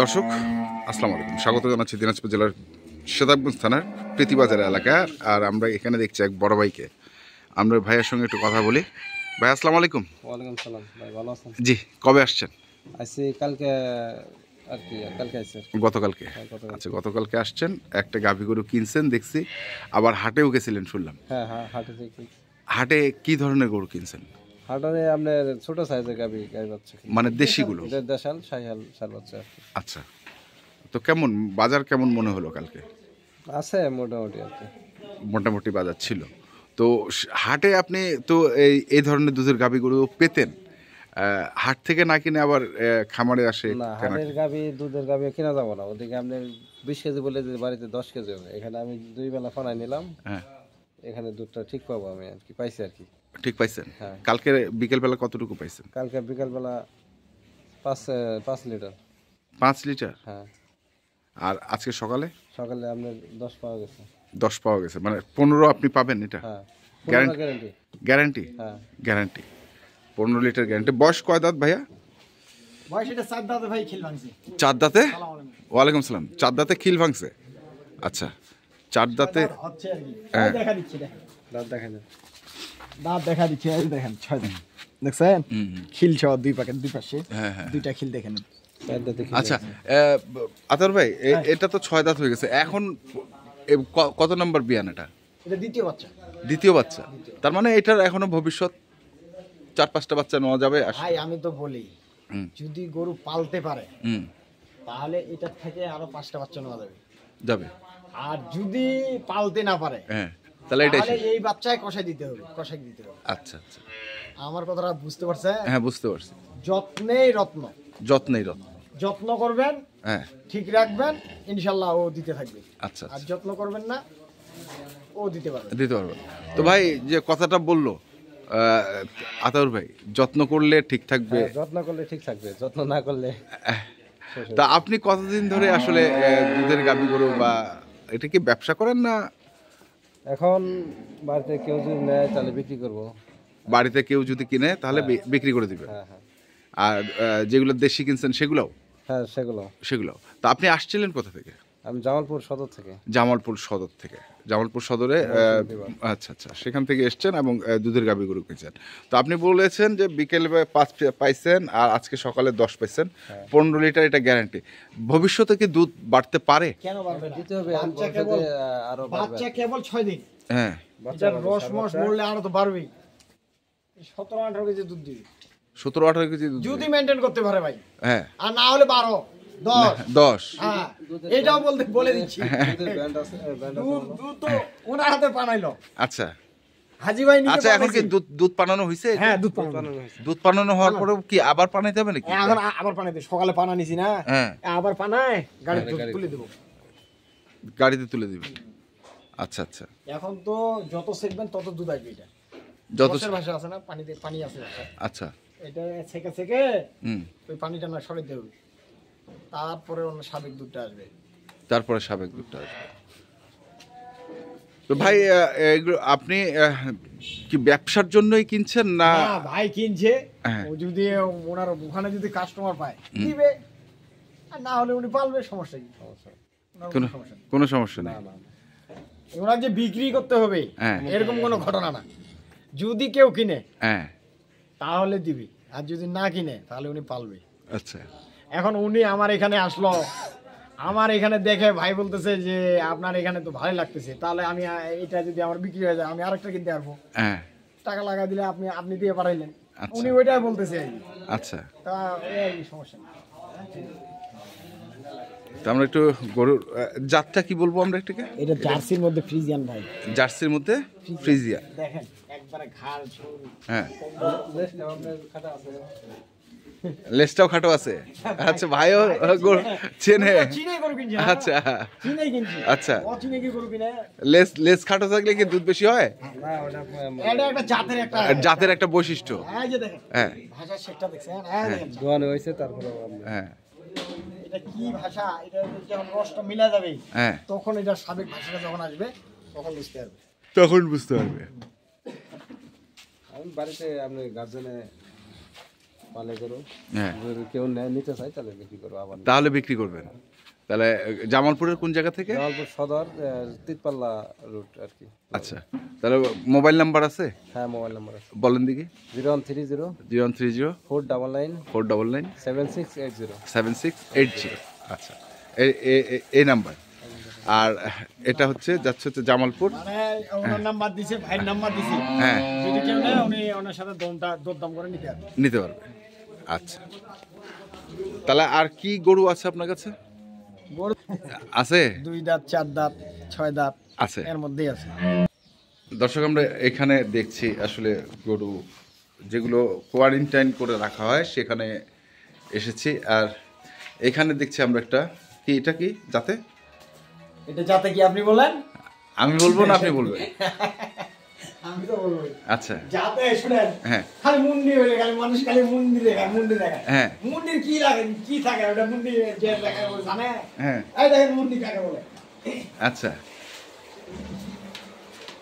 দর্শক আসসালামু আলাইকুম, স্বাগত জানাচ্ছি দিনাজপুর জেলার সেতাবগঞ্জ থানার প্রীতিবাজার এলাকা। আর আমরা এখানে দেখছি এক বড় ভাইকে। আমরা ভাইয়ের সঙ্গে একটু কথা বলি। ভাই আসসালামু আলাইকুম। ওয়ালাইকুম সালাম ভাই, ভালো আছেন? জি, কবে আসছেন? আইসি কালকে আর কি, কালকে আইসি। গতকালকে? আচ্ছা, গতকালকে আসছেন। একটা গাভী গরু কিনছেন দেখছি, আবার হাটেও গেছিলেন শুনলাম। হ্যাঁ হ্যাঁ, হাটে থেকে। হাটে কি ধরনের গরু কিনছেন? হাটে আপনার ছোট সাইজের গাভী বাচ্চা, মানে দেশিগুলো? দেশাল শাহিয়াল সার বাচ্চা আর কি। আচ্ছা, তো কেমন বাজার কেমন মনে হলো কালকে? আছে মোটামুটি আর কি। মোটামুটি বাজার ছিল। তো হাটে আপনি তো এই ধরনের দুধের গাভী গরু পেতেন, হাট থেকে না কিনে আবার খামারে আসে? না, হাটের গাভী দুধের গাভী কিনা যাবো না। ওদিকে আপনার 20 কেজি বলে যে বাড়িতে 10 কেজি হবে। এখানে আমি 2 বেলা ফানাই নিলাম। হ্যাঁ, এখানে দুধটা ঠিক পাবো আমি আর কি, পাইছি আর কি। ঠিক পাইছেন? হ্যাঁ। কালকে বিকেলবেলা কতটুকু পাইছেন? কালকে বিকালবেলা 5 লিটার। 5 লিটার? হ্যাঁ। আর আজকে সকালে সকালে আপনার 10 পাওয়া গেছে। 10 পাওয়া গেছে, মানে 15 আপনি পাবেন এটা? হ্যাঁ, গ্যারান্টি? গ্যারান্টি। গ্যারান্টি? হ্যাঁ, গ্যারান্টি। 15 litre guarantee. বয়স কয় দাঁত ভাইয়া? বয়স এটা 4 দাঁতে ভাই, খিল ভাঙছে। 4 দাঁতে? ওয়ালাইকুম সালাম। 4 দাঁতে খিল ভাঙছে? আচ্ছা, 4 দাঁতে হচ্ছে আর কি। হ্যাঁ। দেখা দিচ্ছে, দেখেন দাঁত দেখেন। দাঁত দেখা দিচ্ছে, এই দেখেন 6 দাঁত দেখছেন? খিল সহ 2 প্যাকেট 2 পাশে। হ্যাঁ হ্যাঁ। 2টা খিল দেখেন। আচ্ছা, আতর ভাই, এটা তো 6 দাঁত হয়ে গেছে এখন। কত নম্বর বিয়ান এটা? এটা দ্বিতীয় বাচ্চা। দ্বিতীয় বাচ্চা। তার মানে এটার এখনো ভবিষ্যৎ 4-5টা বাচ্চা নেওয়া যাবে। ভাই আমি তো বলি, যদি গরু পালতে পারে হুম, তাহলে এটার থেকে আরো 5টা বাচ্চা নেওয়া যাবে। যাবে। আর যদি পালতে না পারে হ্যাঁ, তাহলে এটাই তাহলে শেষ। এই বাচ্চায় কষাই দিতে হবে, কষাই দিতে হবে। আচ্ছা আচ্ছা, আমার কথাটা বুঝতে পারছেন? হ্যাঁ বুঝতে পারছি। যত্নেই রত্ন। যত্নেই রত্ন। যত্ন করবেন, হ্যাঁ, ঠিক রাখবেন, ইনশাল্লাহ ও দিতে থাকবে। আচ্ছা আর আচ্ছা, যত্ন করবেন না, ও দিতে পারবে। দিতে পারবো। তো ভাই যে কথাটা বললো আতাউর ভাই, যত্ন করলে ঠিক থাকবে। যত্ন করলে ঠিক থাকবে, যত্ন না করলে। তা আপনি কতদিন ধরে আসলে দুধের গাভী গরু বা এটা কি ব্যবসা করেন না? এখন বাড়িতে কেউ যদি নেয় তাহলে বিক্রি করব। বাড়িতে কেউ যদি কিনে তাহলে বিক্রি করে দিবে? হ্যাঁ হ্যাঁ আর যেগুলো দেশি কিনছেন সেগুলোও? হ্যাঁ, সেগুলো। তা আপনি আসছিলেন কোথা থেকে? আমি জামালপুর সদর থেকে। জামালপুর সদর থেকে? জামালপুর সদরে? আচ্ছা আচ্ছা, সেখান থেকে এসছেন এবং দুধের গাভী গরু কিনছেন। তো আপনি বলেছেন যে বিকেলে 5 পাইছেন আর আজকে সকালে 10 পাইছেন। 15 লিটার এটা গ্যারান্টি। ভবিষ্যতে কি দুধ বাড়তে পারে? কেন পারবে না? দিতে হবে, বাচ্চা কেবল আরো বাচ্চা কেবল 6 দিন। হ্যাঁ, বাচ্চার রস মস মরলে আরো তো বাড়বেই। 17-18 কেজি দুধ দিবে 17-18 কেজি দুধ যদি দিবে। মেনটেন করতে পারে ভাই। হ্যাঁ, আর না হলে 12-10। 10। হ্যাঁ, এটাও বলে দিচ্ছি। ব্যান্ড আছে, দুধ তো ওনার হাতে পানাইলো। আচ্ছা হাজি ভাই নিজে আচ্ছা, এখন কি বানাইছে। দুধ পানানো হয়েছে? হ্যাঁ, দুধ পানানো। দুধ পানানো হওয়ার পরে কি আবার পানাইতে হবে নাকি? এখন আবার পানাইতে, সকালে পানা নিছি না, হ্যাঁ, আবার পানায় গাড়ি তুলে দেবো। গাড়িতে তুলে দিবে। আচ্ছা আচ্ছা, এখন তো যত সেকবেন তত দুধ আসবে। এটা যত বসের ভাষা আছে না, পানি আছে ভাষা। আচ্ছা, এটা ছেকে হুম, ওই পানিটা না সরাইতে হবে, তারপরে অন্য স্বাভাবিক দুধটা আসবে। তারপরে সাবেক দুধটা আসবে। তো ভাই এগুলো আপনি কি ব্যবসার জন্যই কিনছেন না? না ভাই কিনছে, হ্যাঁ। ও যদি ওনার ওখানে যদি কাস্টমার পায় দিবে, আর না হলে উনি পালবে, সমস্যা কি? ওনার কোনো সমস্যা নেই। কোনো সমস্যা নেই। ওনার যে বিক্রি করতে হবে হ্যাঁ। এরকম কোনো ঘটনা না। যদি কেউ কিনে হ্যাঁ, তাহলে দিবি, আর যদি না কিনে তাহলে উনি পালবে। আচ্ছা, এখন উনি আমার এখানে আসলো, আমার এখানে দেখে ভাই বলতেছে যে আপনার এখানে তো ভালো লাগতেছে, তাহলে আমি এটা যদি আমার বিক্রি হয়ে যায় আমি আরেকটা কিনতে পারবো। হ্যাঁ, টাকা লাগা দিলে আপনি দিয়ে পাঠাইলেন, আচ্ছা। উনি ওইটাই বলতেছে আর কি। আচ্ছা। তা এই সমস্যা না। তো আমরা একটু গরুর জাতটা কি বলবো আমরা একটু? এটা জার্সির মধ্যে ফ্রিজিয়ান ভাই, জার্সির মধ্যে ফ্রিজিয়া। দেখেন একবারে ঘাড় ঝুল। হ্যাঁ, খাটা আছে। লেজটাও খাটো আছে। আচ্ছা, ভাইও গরু চেনে? চিনে গরু কিনছে। আচ্ছা চিনে কিনছি। আচ্ছা, ও চিনে কি গরু কিনে? লেজ খাটো থাকলে কি দুধ বেশি হয়? না, ওটা এটা একটা জাতের একটা, জাতের একটা বৈশিষ্ট্য। এই যে দেখেন হ্যাঁ ভাষার শেকটা দেখছেন? এই দেখেন দোয়ানো হয়েছে, তারপরে হ্যাঁ এটা কি ভাষা, এটা যখন রসটা মিলা যাবে হ্যাঁ, তখন এটা সাবেক ভাষাটা যখন আসবে তখন বুঝতে পারবে। তখন বুঝতে পারবে। আমি বাড়িতে আপনি গার্জেনে পালে গরু হ্যাঁ যদি কেউ নিতে চায় তাহলে বিক্রি করবো আবার। তাহলে বিক্রি করবেন। তাহলে জামালপুরের কোন জায়গা থেকে? জামালপুর সদর তিতপাল্লা রুট আর কি। আচ্ছা, তাহলে মোবাইল নাম্বার আছে? হ্যাঁ মোবাইল নাম্বার আছে, বলেন দেখি। 0130 0130 499 499 7680। 7680। আচ্ছা, এই নাম্বার। আর এটা হচ্ছে যাচ্ছে হচ্ছে জামালপুর। মানে ওনার নাম্বার দিছে, ভাইয়ের নাম্বার দিছে, হ্যাঁ যদি কেউ নেয় উনি ওনার সাথে দরদাম করে নিতে পারবে। নিতে পারবে। আচ্ছা, তাহলে আর কি গরু আছে আপনার কাছে? গরু আছে 2 দাঁত 4 দাঁত 6 দাঁত আছে। এর মধ্যেই আছে। দর্শক, আমরা এখানে দেখছি আসলে গরু যেগুলো কোয়ারেন্টাইন করে রাখা হয় সেখানে এসেছি। আর এখানে দেখছি আমরা একটা, কি এটা কি যাতে? এটা যাতে কি আপনি বলেন? আমি বলবো না আপনি বলবেন? আমি তো বলবো আচ্ছা যাতে। শুনেন, হ্যাঁ খালি মুন্ডি হইলে খালি মানুষ খালি মুন্ডি দেখায়, মুন্ডি দেখায়। হ্যাঁ মুন্ডির কি লাগে, কি থাকে ওটা মুন্ডি যে দেখায় ও জানে? হ্যাঁ এই দেখেন মুন্ডি কাকে বলে, আচ্ছা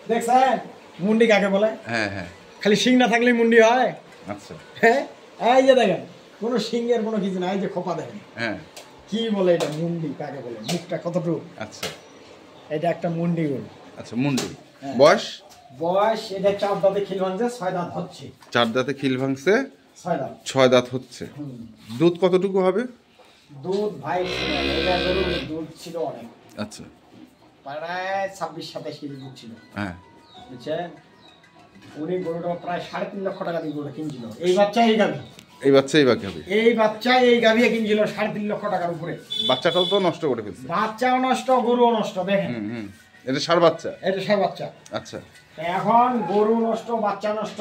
দেখছেন মুন্ডি কাকে বলে? হ্যাঁ হ্যাঁ খালি শিং না থাকলে মুন্ডি হয়? আচ্ছা হ্যাঁ, এই যে দেখেন কোনো শিংয়ের কোনো কিছু না, এই যে খোপা দেখেন, হ্যাঁ কি বলে এটা মুন্ডি কাকে বলে, মুখটা কতটুকু, আচ্ছা এটা একটা মুন্ডি গরু। আচ্ছা মুন্ডি। হ্যাঁ। বয়স? বয়স এটা 4 দাঁতে খিল ভাঙছে, 6 দাঁত হচ্ছে। 4 দাঁতে খিল ভাঙছে, 6 দাঁত। 6 দাঁত হচ্ছে। দুধ কতটুকু হবে? দুধ ভাই এটা গরুর দুধ ছিল অনেক, আচ্ছা প্রায় 26-27 কেজি দুধ ছিল, হ্যাঁ বুঝছেন? উনি গরুটা প্রায় 3.5 লক্ষ টাকা দিয়ে গরুটা কিনছিল। এই বাচ্চা এই গাভী, এই বাচ্চাই বাকি হবে। এই বাচ্চা এই গাভী কিনছিল 3.5 লক্ষ টাকার উপরে। বাচ্চাটাও তো নষ্ট করে ফেলছে। বাচ্চাও নষ্ট, গরুও নষ্ট। দেখেন এটা ষাঁড় বাচ্চা? এটা সব বাচ্চা। আচ্ছা এখন গরু নষ্ট, বাচ্চা নষ্ট,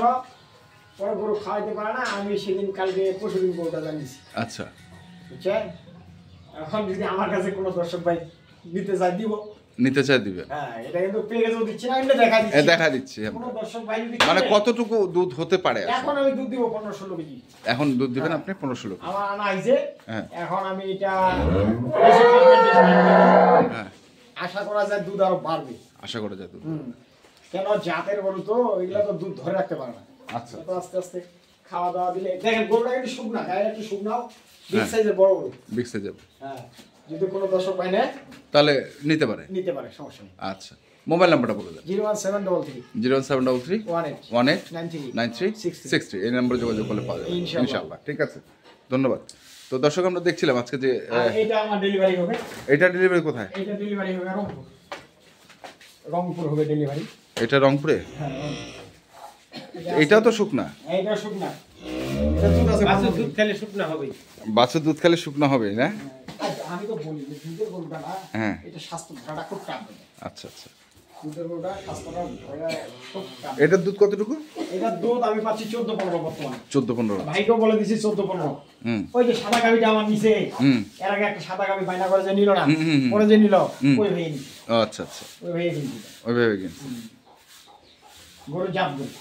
পরে গরু খাওয়াইতে পারে না। আমি সেদিন কালকে পরশুদিন গরুটা জানিয়েছি, আচ্ছা বুঝছেন? এখন যদি আমার কাছে কোনো দর্শক ভাই নিতে চাই দিব। নিতে চাই দিবে? হ্যাঁ, এটা কিন্তু পেকেজও দিচ্ছি না, এমনি দেখা এ দিচ্ছি। দেখা দিচ্ছি আমি। কোনো দর্শক ভাই যদি মানে কিনে, কতটুকু দুধ হতে পারে? এখন আমি দুধ দিব 15-16 কেজি। এখন দুধ দিবেন আপনি 15-16? আমার আনা আইছে, হ্যাঁ। এখন আমি এটা বেশি treatment দিব। হ্যাঁ, আশা করা যায় দুধ আরো বাড়বে। আশা করা যায় দুধ। কেন জাতের গরু তো, এগুলা তো দুধ ধরে রাখতে পারে না। আচ্ছা তো আস্তে আস্তে খাওয়া দাওয়া দিলে, দেখেন গরুটা একটু শুকনা, গায়ে একটু শুকনাও, বিগ সাইজের বড় গরু। বিক্সে যাবে। হ্যাঁ, যদি কোনো দর্শক ভাই নেয় তাহলে নিতে পারে? নিতে পারে, সমস্যা নেই। আচ্ছা, মোবাইল নাম্বারটা বলে দেন। 01733 01733 18 18 93 93 60। এই নম্বরে যোগাযোগ করলে পাওয়া যাবে ইনশাআল্লাহ। ইনশাআল্লাহ। ঠিক আছে, ধন্যবাদ। তো দর্শক, আমরা দেখছিলাম আজকে যে আর এটা আমার ডেলিভারি হবে। এটা ডেলিভারি কোথায়? এটা ডেলিভারি হবে রংপুর, রংপুর হবে ডেলিভারি। এটা রংপুরে? হ্যাঁ, এটাও তো শুকনা? এইটা শুকনা, এটা দুধ আছে, বাছুর দুধ খেলে শুকনা হবে। বাচ্চা দুধ খেলে শুকনা হবে না? আমি তো বলি যে দুধের গরুটা না, হ্যাঁ। এটা স্বাস্থ্য ধরাটা খুব টান। আচ্ছা আচ্ছা। দুধের গরুটা স্বাস্থ্যটা ধরা খুব টান। এটার দুধ কতটুকু? এটার দুধ আমি পাচ্ছি 14-15 বর্তমানে। 14-15? ভাইকেও বলে দিছি 14-15। হুম ওই যে সাদা গাভিটা আমার নিচে, হুম। এর আগে একটা সাদা গাভি বাইনা করে যে নিল না, হুম, হুম, হুম। পরে যে নিল, হুম। ওই ভাই নিছে, ও আচ্ছা আচ্ছা, ওই ভাই কিনছিল। ওইভাবে কিনছি। গরু জাত গরু,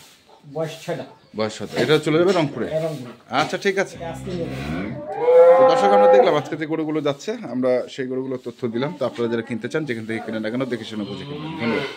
বয়স 6টা, বয়স হতো। এটা চলে যাবে রংপুরে? এরকম গরু। আচ্ছা ঠিক আছে। এটা আজকে নিয়ে যাবো। তো দর্শক, আমরা দেখলাম আজকে যে গরুগুলো যাচ্ছে, আমরা সেই গরুগুলোর তথ্য দিলাম। তো আপনারা যারা কিনতে চান, যেখান থেকে কিনে না কেন দেখে শুনে বুঝে কিনবেন। ধন্যবাদ।